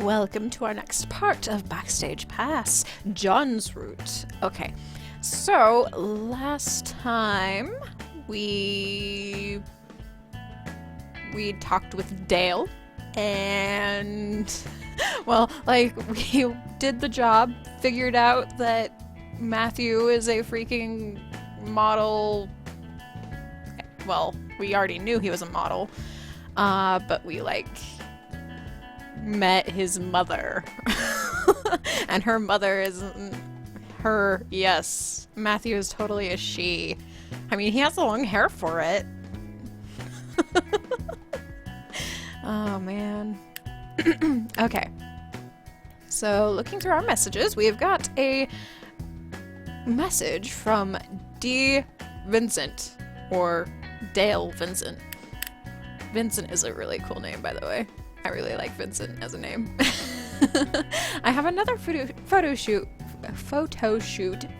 Welcome to our next part of Backstage Pass, John's route. Okay, so last time we talked with Dale, and well, like, we did the job, figured out that Matthew is a freaking model. Well, we already knew he was a model, but we, like, met his mother. And her mother is her. Yes, Matthew is totally a she. I mean, he has the long hair for it. Oh man. Okay, so looking through our messages, we've got a message from D. Vincent, or Dale Vincent. Vincent is a really cool name, by the way. I really like Vincent as a name. I have another photo shoot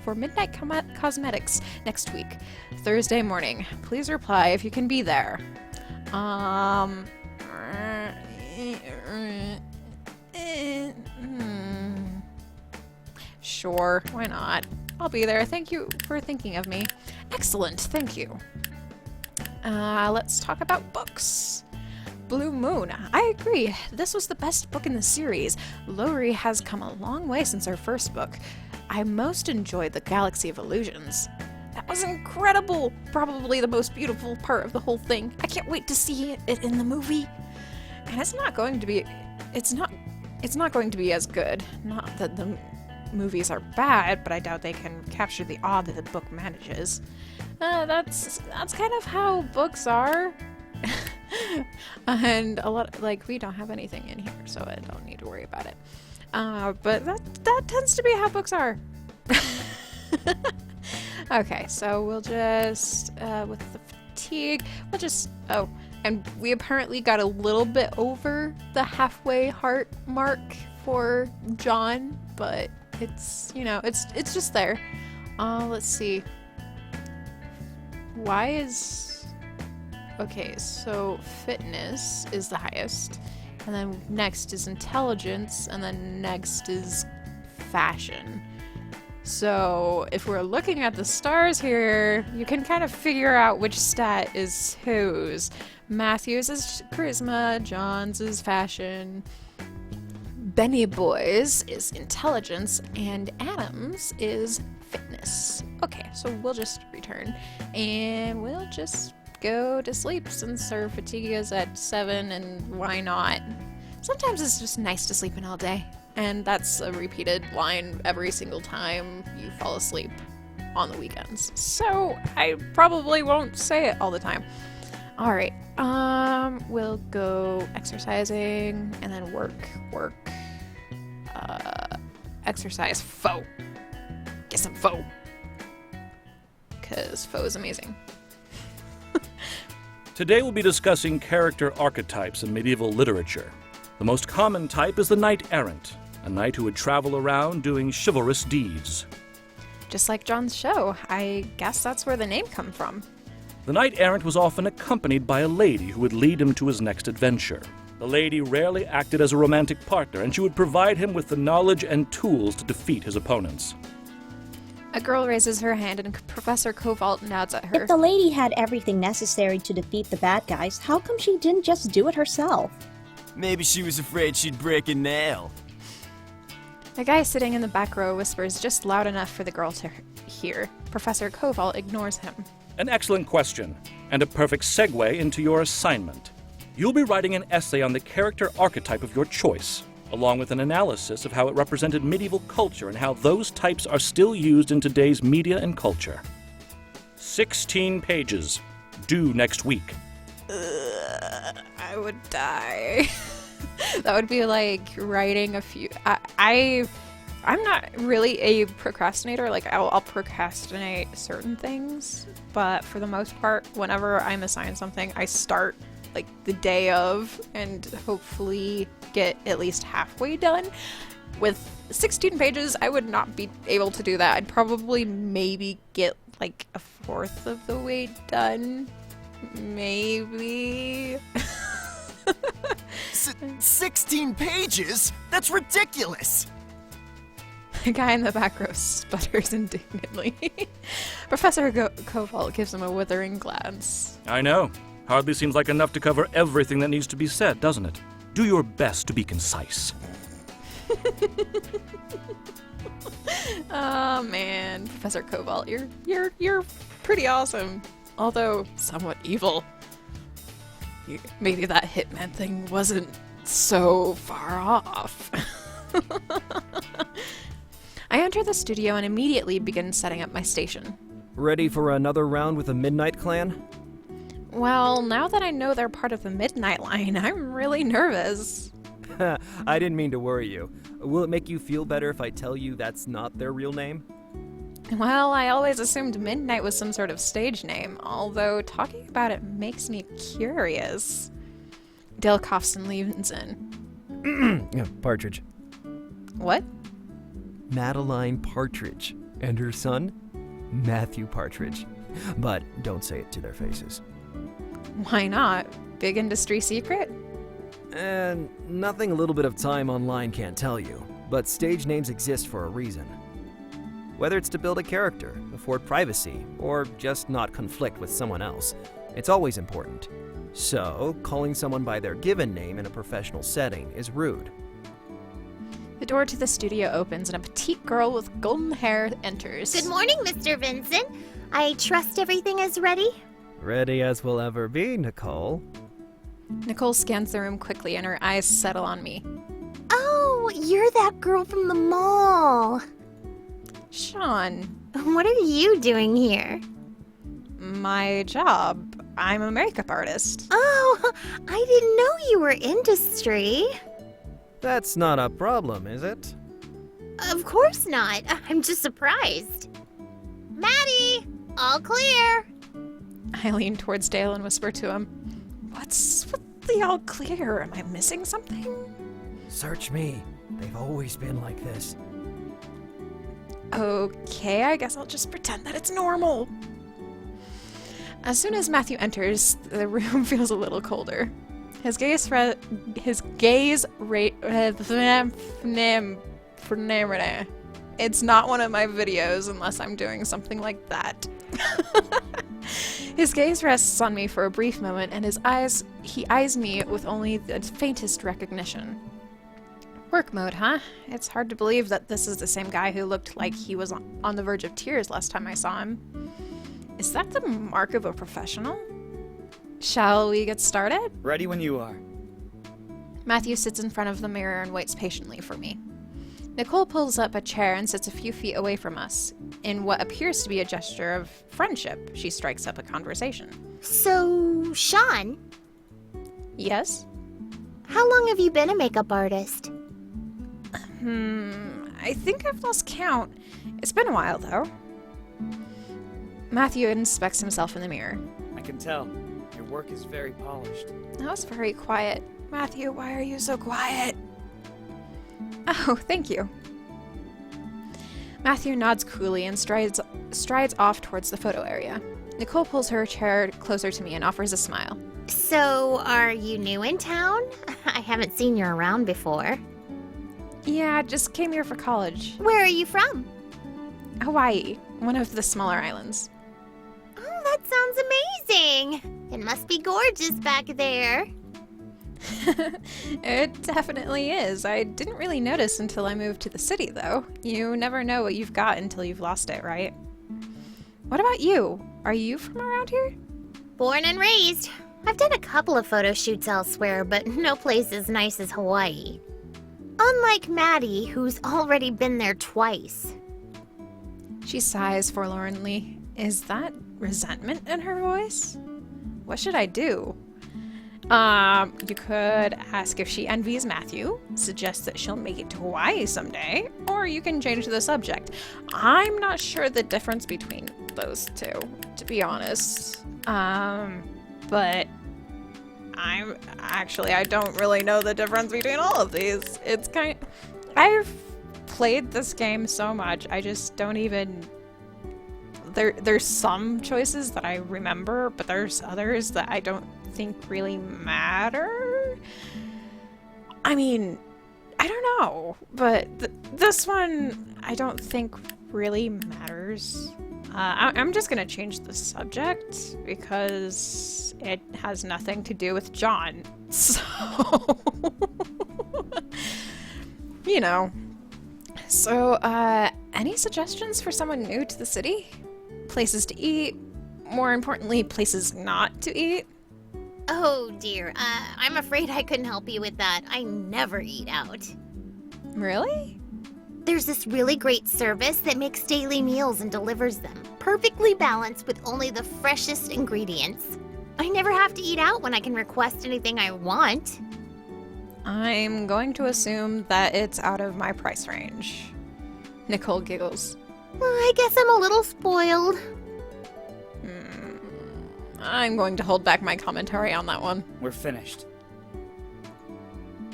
for Midnight Cosmetics next week, Thursday morning. Please reply if you can be there. Sure, why not? I'll be there. Thank you for thinking of me. Excellent, thank you. Let's talk about books. Blue Moon. I agree. This was the best book in the series. Lowry has come a long way since her first book. I most enjoyed The Galaxy of Illusions. That was incredible. Probably the most beautiful part of the whole thing. I can't wait to see it in the movie. And it's not going to be as good. Not that the movies are bad, but I doubt they can capture the awe that the book manages. That's kind of how books are. And a lot, like, we don't have anything in here, so I don't need to worry about it. But that tends to be how books are. Okay, so we'll just, with the fatigue, we'll just, oh, and we apparently got a little bit over the halfway heart mark for John, but it's, you know, it's just there. Let's see. Why is... Okay, so fitness is the highest, and then next is intelligence, and then next is fashion. So if we're looking at the stars here, you can kind of figure out which stat is whose. Matthew's is charisma, John's is fashion, Benny Boy's is intelligence, and Adam's is fitness. Okay, so we'll just return, and we'll just go to sleep since our fatigue is at 7, and why not? Sometimes it's just nice to sleep in all day, and that's a repeated line every single time you fall asleep on the weekends. So I probably won't say it all the time. All right, we'll go exercising and then work, exercise, pho. Get some pho. Because pho is amazing. Today we'll be discussing character archetypes in medieval literature. The most common type is the knight-errant, a knight who would travel around doing chivalrous deeds. Just like John's show, I guess that's where the name comes from. The knight-errant was often accompanied by a lady who would lead him to his next adventure. The lady rarely acted as a romantic partner, and she would provide him with the knowledge and tools to defeat his opponents. A girl raises her hand and Professor Covalt nods at her. If the lady had everything necessary to defeat the bad guys, how come she didn't just do it herself? Maybe she was afraid she'd break a nail. The guy sitting in the back row whispers just loud enough for the girl to hear. Professor Covalt ignores him. An excellent question, and a perfect segue into your assignment. You'll be writing an essay on the character archetype of your choice, along with an analysis of how it represented medieval culture and how those types are still used in today's media and culture. 16 pages. Due next week. I would die. That would be like writing a few... I'm not really a procrastinator. Like, I'll procrastinate certain things, but for the most part, whenever I'm assigned something, I start like the day of and hopefully get at least halfway done. With 16 pages, I would not be able to do that. I'd probably maybe get like a fourth of the way done. Maybe. 16 pages? That's ridiculous! The guy in the back row sputters indignantly. Professor Koval gives him a withering glance. I know. Hardly seems like enough to cover everything that needs to be said, doesn't it? Do your best to be concise. Oh man, Professor Koval, you're pretty awesome, although somewhat evil. Maybe that hitman thing wasn't so far off. I enter the studio and immediately begin setting up my station. Ready for another round with the Midnight Clan? Well, now that I know they're part of the Midnight Line, I'm really nervous. I didn't mean to worry you. Will it make you feel better if I tell you that's not their real name? Well, I always assumed Midnight was some sort of stage name, although talking about it makes me curious. Dale coughs and leans in. Partridge. What? Madeline Partridge. And her son? Matthew Partridge. But don't say it to their faces. Why not? Big industry secret? And nothing a little bit of time online can't tell you, but stage names exist for a reason. Whether it's to build a character, afford privacy, or just not conflict with someone else, it's always important. So, calling someone by their given name in a professional setting is rude. The door to the studio opens and a petite girl with golden hair enters. Good morning, Mr. Vincent. I trust everything is ready? Ready as we'll ever be, Nicole. Nicole scans the room quickly and her eyes settle on me. Oh, you're that girl from the mall. Sean. What are you doing here? My job. I'm a makeup artist. Oh, I didn't know you were industry. That's not a problem, is it? Of course not. I'm just surprised. Maddie, all clear. I lean towards Dale and whisper to him, What's with the all clear? Am I missing something? Search me. They've always been like this. Okay, I guess I'll just pretend that it's normal. As soon as Matthew enters, the room feels a little colder. It's not one of my videos unless I'm doing something like that. His gaze rests on me for a brief moment, and he eyes me with only the faintest recognition. Work mode, huh? It's hard to believe that this is the same guy who looked like he was on the verge of tears last time I saw him. Is that the mark of a professional? Shall we get started? Ready when you are. Matthew sits in front of the mirror and waits patiently for me. Nicole pulls up a chair and sits a few feet away from us. In what appears to be a gesture of friendship, she strikes up a conversation. So, Sean, Yes? how long have you been a makeup artist? I think I've lost count. It's been a while, though. Matthew inspects himself in the mirror. I can tell. Your work is very polished. That was very quiet. Matthew, why are you so quiet? Oh, thank you. Matthew nods coolly and strides off towards the photo area. Nicole pulls her chair closer to me and offers a smile. So, are you new in town? I haven't seen you around before. Yeah, just came here for college. Where are you from? Hawaii, one of the smaller islands. Oh, that sounds amazing. It must be gorgeous back there. It definitely is. I didn't really notice until I moved to the city, though. You never know what you've got until you've lost it, right? What about you? Are you from around here? Born and raised. I've done a couple of photo shoots elsewhere, but no place as nice as Hawaii. Unlike Maddie, who's already been there twice. She sighs forlornly. Is that resentment in her voice? What should I do? You could ask if she envies Matthew, suggest that she'll make it to Hawaii someday, or you can change the subject. I'm not sure the difference between those two, to be honest. But I don't really know the difference between all of these. I've played this game so much, I just don't even... There's some choices that I remember, but there's others that I don't think really matter. I mean, I don't know, but this one I don't think really matters. I'm just gonna change the subject because it has nothing to do with John. So, you know. So, any suggestions for someone new to the city? Places to eat? More importantly, places not to eat? Oh dear, I'm afraid I couldn't help you with that. I never eat out. Really? There's this really great service that makes daily meals and delivers them, perfectly balanced with only the freshest ingredients. I never have to eat out when I can request anything I want. I'm going to assume that it's out of my price range. Nicole giggles. I guess I'm a little spoiled. I'm going to hold back my commentary on that one. We're finished.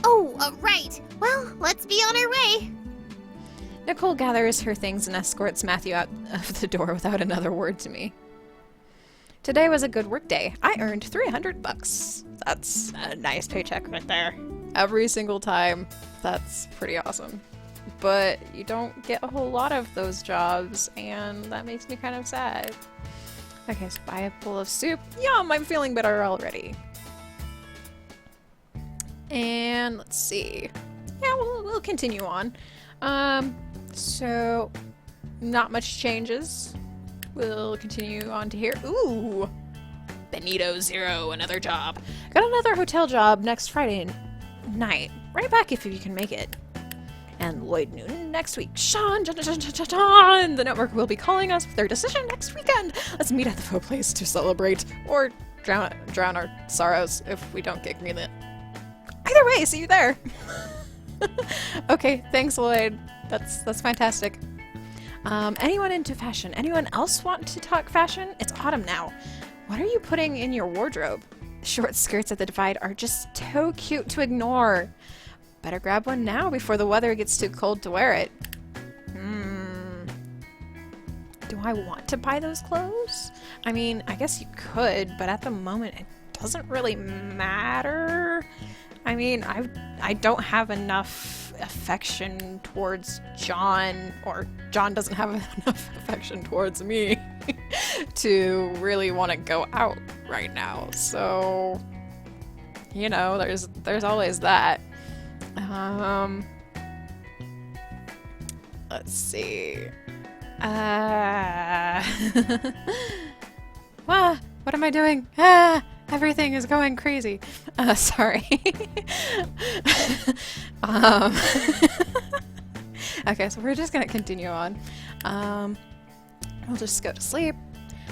Oh, right. Well, let's be on our way. Nicole gathers her things and escorts Matthew out of the door without another word to me. Today was a good work day. I earned $300. That's a nice paycheck right there. Every single time. That's pretty awesome. But you don't get a whole lot of those jobs, and that makes me kind of sad. Okay, so buy a bowl of soup. Yum, I'm feeling better already. And let's see. Yeah, we'll continue on. So not much changes. We'll continue on to here. Ooh, Benito Zero, another job. Got another hotel job next Friday night. Right back if you can make it. And Lloyd Newton next week. Sean, the network will be calling us with their decision next weekend. Let's meet at the faux place to celebrate or drown our sorrows if we don't get greenlit. Either way, see you there. Okay, thanks, Lloyd. That's fantastic. Anyone into fashion? Anyone else want to talk fashion? It's autumn now. What are you putting in your wardrobe? Short skirts at the Divide are just too cute to ignore. Better grab one now before the weather gets too cold to wear it. Do I want to buy those clothes? I mean, I guess you could, but at the moment it doesn't really matter. I mean, I don't have enough affection towards John, or John doesn't have enough affection towards me to really want to go out right now. So, you know, there's always that. Let's see. What am I doing? Everything is going crazy. Sorry. Okay, so we're just gonna continue on. We'll just go to sleep.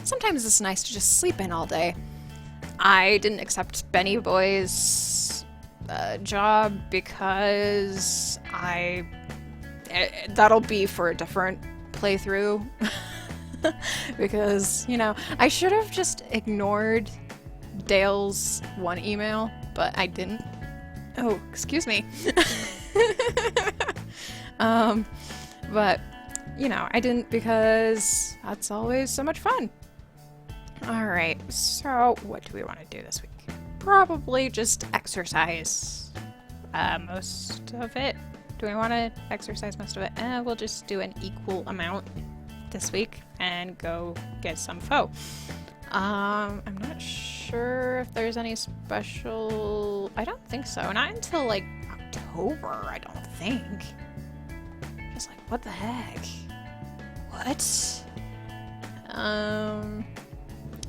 Sometimes it's nice to just sleep in all day. I didn't accept Benny Boy's job because that'll be for a different playthrough. Because, you know, I should have just ignored Dale's one email, but I didn't. Oh, excuse me. But, you know, I didn't because that's always so much fun. Alright, so what do we want to do this week? Probably just exercise most of it. Do we want to exercise most of it? We'll just do an equal amount this week and go get some pho. I'm not sure if there's any special... I don't think so. Not until, like, October, I don't think. Just like, what the heck? What?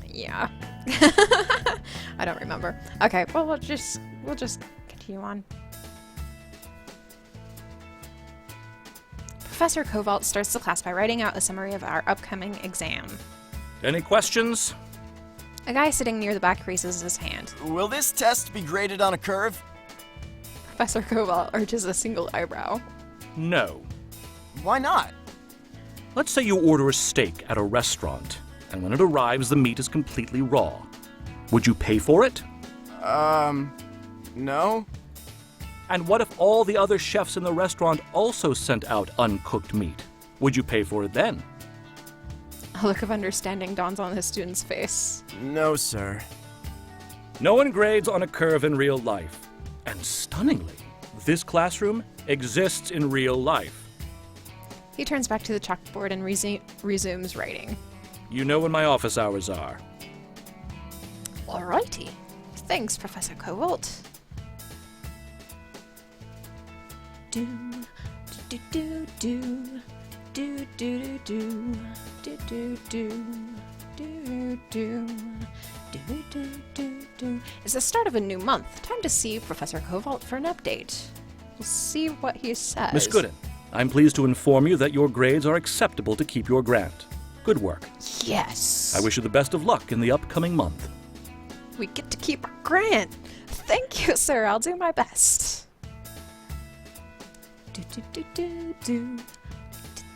Yeah. I don't remember. Okay, well, we'll just continue on. Professor Kovault starts the class by writing out a summary of our upcoming exam. Any questions? A guy sitting near the back raises his hand. Will this test be graded on a curve? Professor Kovault arches a single eyebrow. No. Why not? Let's say you order a steak at a restaurant, and when it arrives, the meat is completely raw. Would you pay for it? No. And what if all the other chefs in the restaurant also sent out uncooked meat? Would you pay for it then? A look of understanding dawns on the student's face. No, sir. No one grades on a curve in real life. And stunningly, This classroom exists in real life. He turns back to the chalkboard and resumes writing. You know when my office hours are. Alrighty. Thanks, Professor Cobalt. Do do do do do do do do do do do do do. It's the start of a new month. Time to see Professor Cobalt for an update. We'll see what he says. Miss Gooden, I'm pleased to inform you that your grades are acceptable to keep your grant. Good work. Yes. I wish you the best of luck in the upcoming month. We get to keep our grant. Thank you, sir. I'll do my best. Do do do do do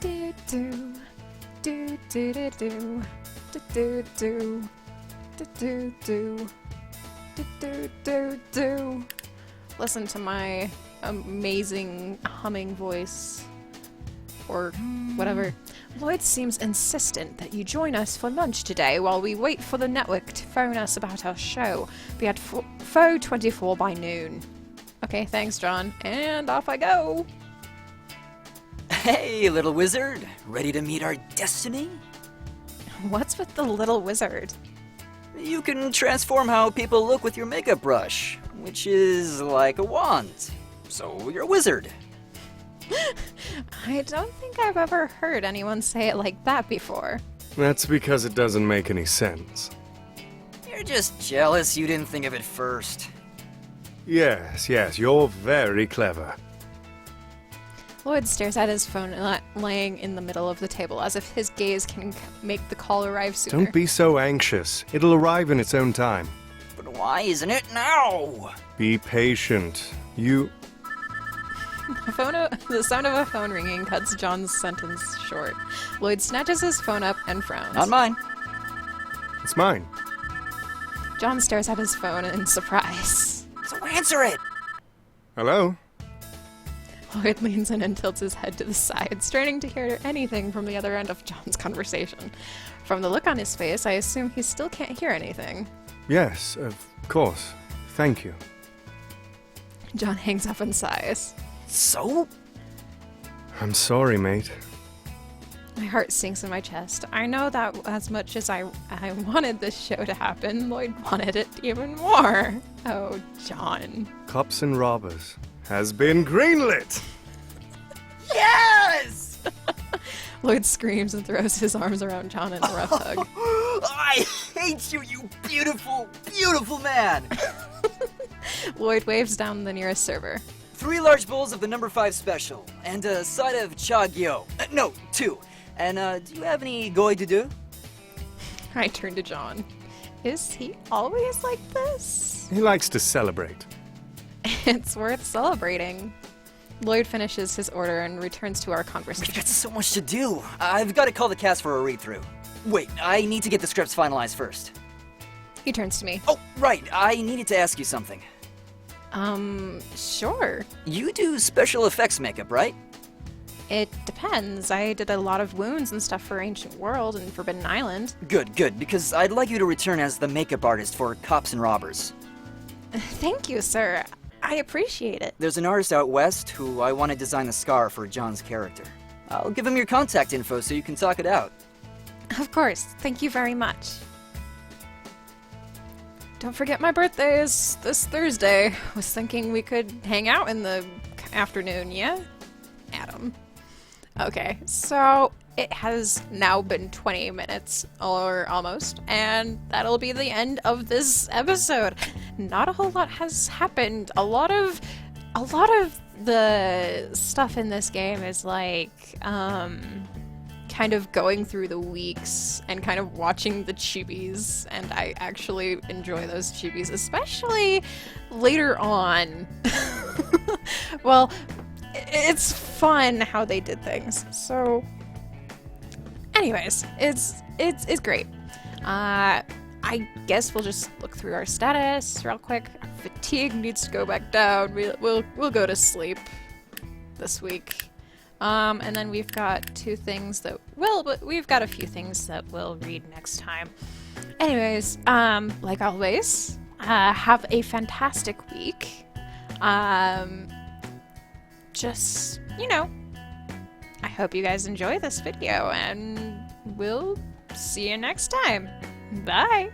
do do do do do do do do do do do do do. Listen to my amazing humming voice, or whatever. Lloyd seems insistent that you join us for lunch today while we wait for the network to phone us about our show. Be at Faux 24 by noon. Okay, thanks, John. And off I go. Hey, little wizard. Ready to meet our destiny? What's with the little wizard? You can transform how people look with your makeup brush, which is like a wand. So you're a wizard. I don't think I've ever heard anyone say it like that before. That's because it doesn't make any sense. You're just jealous you didn't think of it first. Yes, you're very clever. Lloyd stares at his phone laying in the middle of the table as if his gaze can make the call arrive sooner. Don't be so anxious. It'll arrive in its own time. But why isn't it now? Be patient. The sound of a phone ringing cuts John's sentence short. Lloyd snatches his phone up and frowns. Not mine. It's mine. John stares at his phone in surprise. So answer it! Hello? Lloyd leans in and tilts his head to the side, straining to hear anything from the other end of John's conversation. From the look on his face, I assume he still can't hear anything. Yes, of course. Thank you. John hangs up and sighs. So? I'm sorry, mate. My heart sinks in my chest. I know that as much as I wanted this show to happen, Lloyd wanted it even more. Oh, John. Cops and Robbers has been greenlit! Yes! Lloyd screams and throws his arms around John in a rough hug. I hate you, you beautiful, beautiful man! Lloyd waves down the nearest server. 3 large bowls of the number 5 special, and a side of chagyo. No, 2. And, do you have any goy to do? I turn to John. Is he always like this? He likes to celebrate. It's worth celebrating. Lloyd finishes his order and returns to our We've conversation. got so much to do. I've got to call the cast for a read-through. Wait, I need to get the scripts finalized first. He turns to me. Oh, right, I needed to ask you something. Sure. You do special effects makeup, right? It depends. I did a lot of wounds and stuff for Ancient World and Forbidden Island. Good, because I'd like you to return as the makeup artist for Cops and Robbers. Thank you, sir. I appreciate it. There's an artist out west who I want to design the scar for John's character. I'll give him your contact info so you can talk it out. Of course. Thank you very much. Don't forget my birthday is this Thursday. Was thinking we could hang out in the afternoon, yeah? Adam. Okay, so it has now been 20 minutes, or almost, and that'll be the end of this episode. Not a whole lot has happened. A lot of the stuff in this game is like, kind of going through the weeks and kind of watching the chibis, and I actually enjoy those chibis, especially later on. Well, it's fun how they did things. So, anyways, it's great. I guess we'll just look through our status real quick. Fatigue needs to go back down. We'll go to sleep this week. And then we've got 2 things that but we've got a few things that we'll read next time. Anyways, like always, have a fantastic week. just, you know, I hope you guys enjoy this video, and we'll see you next time. Bye!